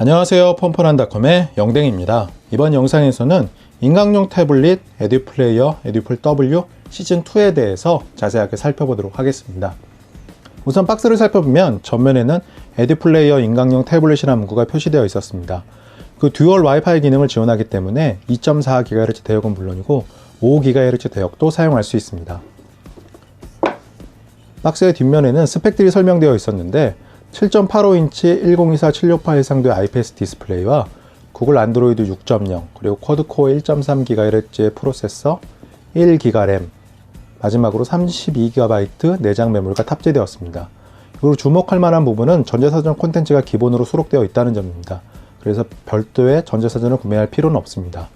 안녕하세요, 폰폰한닷컴의 영댕입니다. 이번 영상에서는 인강용 태블릿 에듀플레이어 에듀플 W 시즌2에 대해서 자세하게 살펴보도록 하겠습니다. 우선 박스를 살펴보면 전면에는 에듀플레이어 인강용 태블릿이라는 문구가 표시되어 있었습니다. 그 듀얼 와이파이 기능을 지원하기 때문에 2.4GHz 대역은 물론이고 5GHz 대역도 사용할 수 있습니다. 박스의 뒷면에는 스펙들이 설명되어 있었는데 7.85인치 1024-768 해상도의 IPS 디스플레이와 구글 안드로이드 6.0 그리고 쿼드코어 1.3GHz의 프로세서, 1GB 램, 마지막으로 32GB 내장 메모리가 탑재되었습니다. 그리고 주목할 만한 부분은 전자사전 콘텐츠가 기본으로 수록되어 있다는 점입니다. 그래서 별도의 전자사전을 구매할 필요는 없습니다.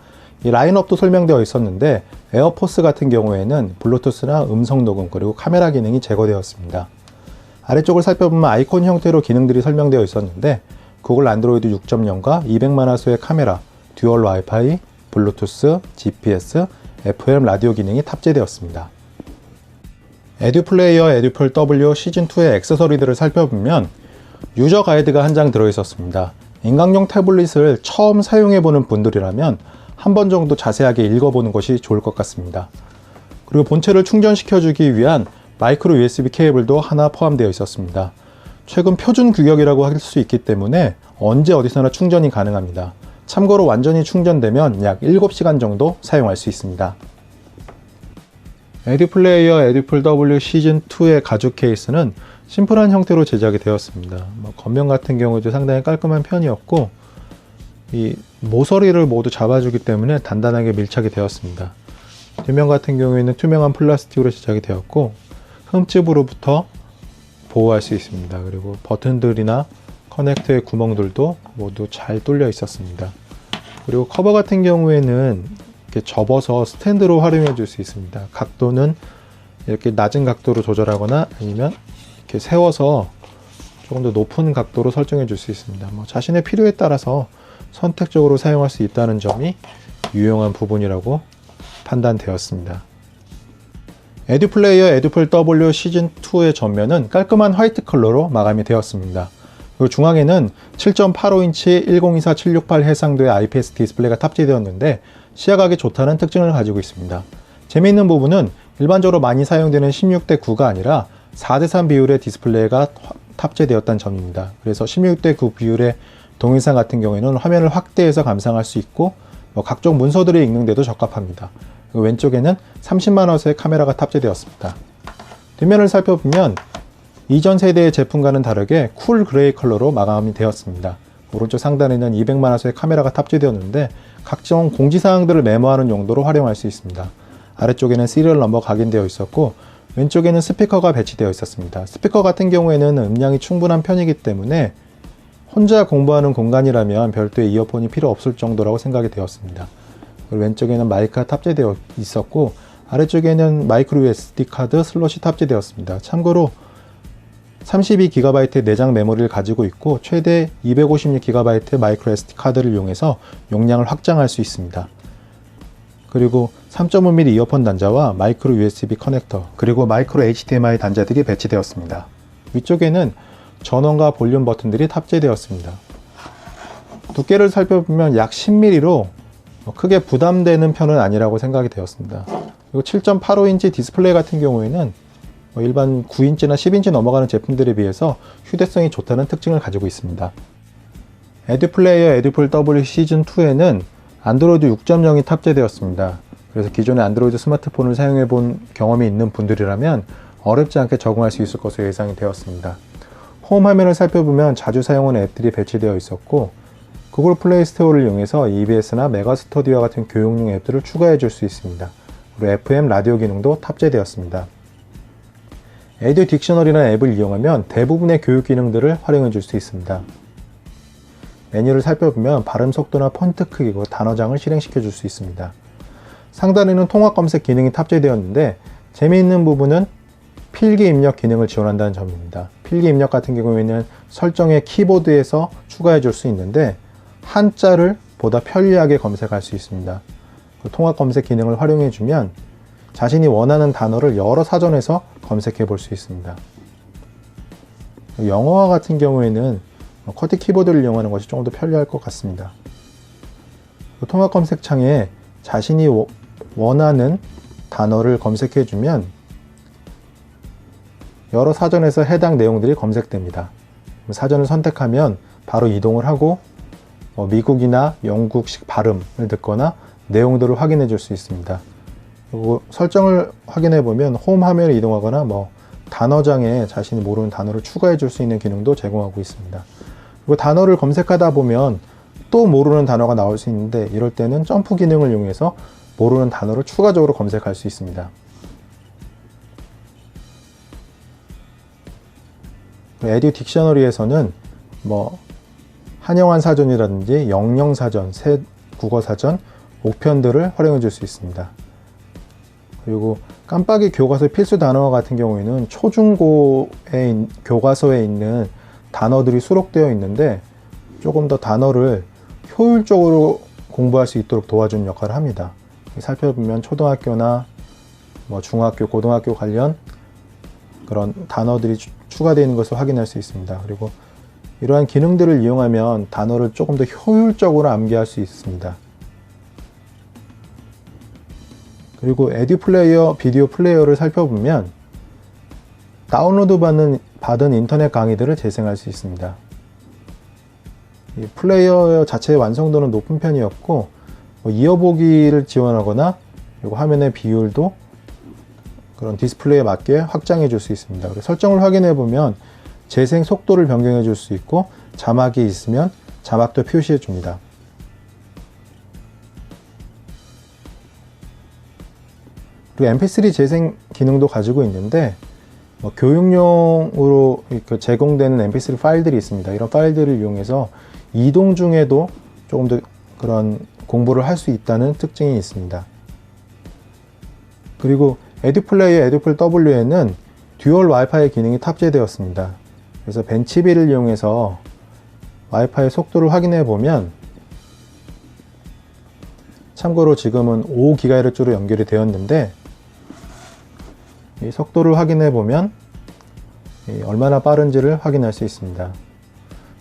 이 라인업도 설명되어 있었는데 에어포스 같은 경우에는 블루투스나 음성 녹음 그리고 카메라 기능이 제거되었습니다. 아래쪽을 살펴보면 아이콘 형태로 기능들이 설명되어 있었는데 구글 안드로이드 6.0과 200만화소의 카메라, 듀얼 와이파이, 블루투스, GPS, FM 라디오 기능이 탑재되었습니다. 에듀플레이어 에듀플 W 시즌2의 액세서리들을 살펴보면 유저 가이드가 한 장 들어있었습니다. 인강용 태블릿을 처음 사용해보는 분들이라면 한 번 정도 자세하게 읽어보는 것이 좋을 것 같습니다. 그리고 본체를 충전시켜주기 위한 마이크로 USB 케이블도 하나 포함되어 있었습니다. 최근 표준 규격이라고 할 수 있기 때문에 언제 어디서나 충전이 가능합니다. 참고로 완전히 충전되면 약 7시간 정도 사용할 수 있습니다. 에듀플레이어 에듀플 W 시즌2의 가죽 케이스는 심플한 형태로 제작이 되었습니다. 겉면 같은 경우도 상당히 깔끔한 편이었고 이 모서리를 모두 잡아주기 때문에 단단하게 밀착이 되었습니다. 뒷면 같은 경우에는 투명한 플라스틱으로 제작이 되었고 흠집으로부터 보호할 수 있습니다. 그리고 버튼들이나 커넥터의 구멍들도 모두 잘 뚫려 있었습니다. 그리고 커버 같은 경우에는 이렇게 접어서 스탠드로 활용해 줄 수 있습니다. 각도는 이렇게 낮은 각도로 조절하거나 아니면 이렇게 세워서 조금 더 높은 각도로 설정해 줄 수 있습니다. 자신의 필요에 따라서 선택적으로 사용할 수 있다는 점이 유용한 부분이라고 판단되었습니다. 에듀플레이어 에듀플 W 시즌2의 전면은 깔끔한 화이트 컬러로 마감이 되었습니다. 그리고 중앙에는 7.85인치 1024-768 해상도의 IPS 디스플레이가 탑재되었는데 시야각이 좋다는 특징을 가지고 있습니다. 재미있는 부분은 일반적으로 많이 사용되는 16:9가 아니라 4:3 비율의 디스플레이가 탑재되었다는 점입니다. 그래서 16:9 비율의 동영상 같은 경우에는 화면을 확대해서 감상할 수 있고 각종 문서들을 읽는데도 적합합니다. 왼쪽에는 30만화소의 카메라가 탑재되었습니다. 뒷면을 살펴보면 이전 세대의 제품과는 다르게 쿨 그레이 컬러로 마감이 되었습니다. 오른쪽 상단에는 200만화소의 카메라가 탑재되었는데 각종 공지사항들을 메모하는 용도로 활용할 수 있습니다. 아래쪽에는 시리얼 넘버 각인되어 있었고 왼쪽에는 스피커가 배치되어 있었습니다. 스피커 같은 경우에는 음량이 충분한 편이기 때문에 혼자 공부하는 공간이라면 별도의 이어폰이 필요 없을 정도라고 생각이 되었습니다. 왼쪽에는 마이크가 탑재되어 있었고 아래쪽에는 마이크로 SD 카드 슬롯이 탑재되었습니다. 참고로 32GB 내장 메모리를 가지고 있고 최대 256GB 마이크로 SD 카드를 이용해서 용량을 확장할 수 있습니다. 그리고 3.5mm 이어폰 단자와 마이크로 USB 커넥터 그리고 마이크로 HDMI 단자들이 배치되었습니다. 위쪽에는 전원과 볼륨 버튼들이 탑재되었습니다. 두께를 살펴보면 약 10mm로 크게 부담되는 편은 아니라고 생각이 되었습니다. 그리고 7.85인치 디스플레이 같은 경우에는 일반 9인치나 10인치 넘어가는 제품들에 비해서 휴대성이 좋다는 특징을 가지고 있습니다. 에듀플레이어 에듀플 W 시즌2에는 안드로이드 6.0이 탑재되었습니다. 그래서 기존의 안드로이드 스마트폰을 사용해 본 경험이 있는 분들이라면 어렵지 않게 적응할 수 있을 것으로 예상이 되었습니다. 홈 화면을 살펴보면 자주 사용하는 앱들이 배치되어 있었고 구글 플레이 스토어를 이용해서 EBS나 메가스터디와 같은 교육용 앱들을 추가해 줄 수 있습니다. 그리고 FM 라디오 기능도 탑재되었습니다. 에듀 딕셔너리라는 앱을 이용하면 대부분의 교육 기능들을 활용해 줄 수 있습니다. 메뉴를 살펴보면 발음 속도나 폰트 크기, 단어장을 실행시켜 줄 수 있습니다. 상단에는 통화 검색 기능이 탑재되었는데 재미있는 부분은 필기 입력 기능을 지원한다는 점입니다. 필기 입력 같은 경우에는 설정의 키보드에서 추가해 줄 수 있는데 한자를 보다 편리하게 검색할 수 있습니다. 통합 검색 기능을 활용해 주면 자신이 원하는 단어를 여러 사전에서 검색해 볼 수 있습니다. 영어와 같은 경우에는 커티 키보드를 이용하는 것이 조금 더 편리할 것 같습니다. 통합 검색창에 자신이 원하는 단어를 검색해주면 여러 사전에서 해당 내용들이 검색됩니다. 사전을 선택하면 바로 이동을 하고 미국이나 영국식 발음을 듣거나 내용들을 확인해 줄 수 있습니다. 그리고 설정을 확인해 보면 홈 화면을 이동하거나 단어장에 자신이 모르는 단어를 추가해 줄 수 있는 기능도 제공하고 있습니다. 그리고 단어를 검색하다 보면 또 모르는 단어가 나올 수 있는데, 이럴 때는 점프 기능을 이용해서 모르는 단어를 추가적으로 검색할 수 있습니다. 에듀 딕셔너리에서는 한영한 사전이라든지 영영 사전, 새 국어 사전, 옥편들을 활용해 줄 수 있습니다. 그리고 깜빡이 교과서 필수 단어 같은 경우에는 초중고의 교과서에 있는 단어들이 수록되어 있는데, 조금 더 단어를 효율적으로 공부할 수 있도록 도와주는 역할을 합니다. 살펴보면 초등학교나 중학교, 고등학교 관련 그런 단어들이 추가되어 있는 것을 확인할 수 있습니다. 그리고 이러한 기능들을 이용하면 단어를 조금 더 효율적으로 암기할 수 있습니다. 그리고 에듀 플레이어 비디오 플레이어를 살펴보면 다운로드 받은 인터넷 강의들을 재생할 수 있습니다. 이 플레이어 자체의 완성도는 높은 편이었고, 이어보기를 지원하거나, 그리고 화면의 비율도 그런 디스플레이에 맞게 확장해 줄 수 있습니다. 그리고 설정을 확인해 보면 재생 속도를 변경해 줄 수 있고, 자막이 있으면 자막도 표시해 줍니다. 그리고 mp3 재생 기능도 가지고 있는데, 교육용으로 제공되는 mp3 파일들이 있습니다. 이런 파일들을 이용해서 이동 중에도 조금 더 그런 공부를 할 수 있다는 특징이 있습니다. 그리고 에듀플레이어 에듀플 W에는 듀얼 와이파이 기능이 탑재되었습니다. 그래서 벤치비를 이용해서 와이파이 속도를 확인해 보면, 참고로 지금은 5GHz로 연결이 되었는데, 이 속도를 확인해 보면 얼마나 빠른지를 확인할 수 있습니다.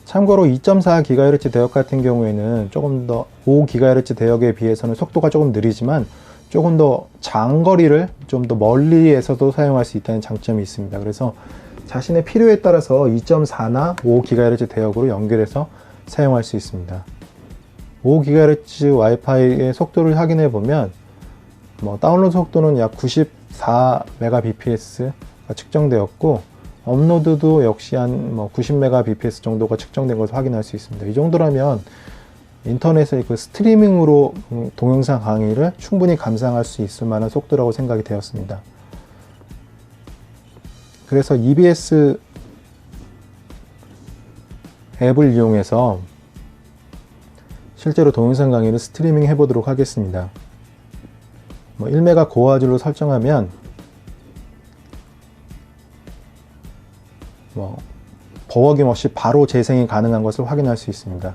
참고로 2.4GHz 대역 같은 경우에는 조금 더 5GHz 대역에 비해서는 속도가 조금 느리지만, 조금 더 장거리를 좀 더 멀리에서도 사용할 수 있다는 장점이 있습니다. 그래서 자신의 필요에 따라서 2.4나 5GHz 대역으로 연결해서 사용할 수 있습니다. 5GHz 와이파이의 속도를 확인해 보면 다운로드 속도는 약 94Mbps가 측정되었고, 업로드도 역시 한 90Mbps 정도가 측정된 것을 확인할 수 있습니다. 이 정도라면 인터넷의 스트리밍으로 동영상 강의를 충분히 감상할 수 있을 만한 속도라고 생각이 되었습니다. 그래서 EBS 앱을 이용해서 실제로 동영상 강의를 스트리밍 해보도록 하겠습니다. 1메가 고화질로 설정하면 버거김 없이 바로 재생이 가능한 것을 확인할 수 있습니다.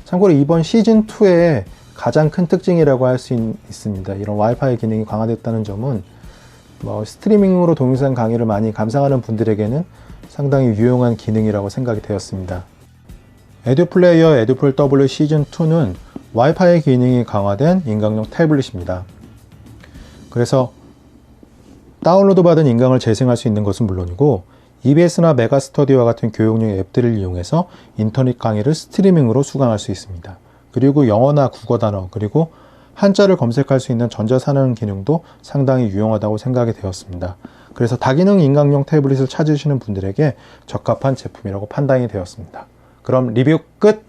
참고로 이번 시즌2의 가장 큰 특징이라고 할 수 있습니다. 이런 와이파이 기능이 강화됐다는 점은 스트리밍으로 동영상 강의를 많이 감상하는 분들에게는 상당히 유용한 기능이라고 생각이 되었습니다. 에듀플레이어 에듀플 W 시즌2는 와이파이 기능이 강화된 인강용 태블릿입니다. 그래서 다운로드 받은 인강을 재생할 수 있는 것은 물론이고, EBS나 메가스터디와 같은 교육용 앱들을 이용해서 인터넷 강의를 스트리밍으로 수강할 수 있습니다. 그리고 영어나 국어 단어, 그리고 한자를 검색할 수 있는 전자산원 기능도 상당히 유용하다고 생각이 되었습니다. 그래서 다기능 인강용 태블릿을 찾으시는 분들에게 적합한 제품이라고 판단이 되었습니다. 그럼 리뷰 끝!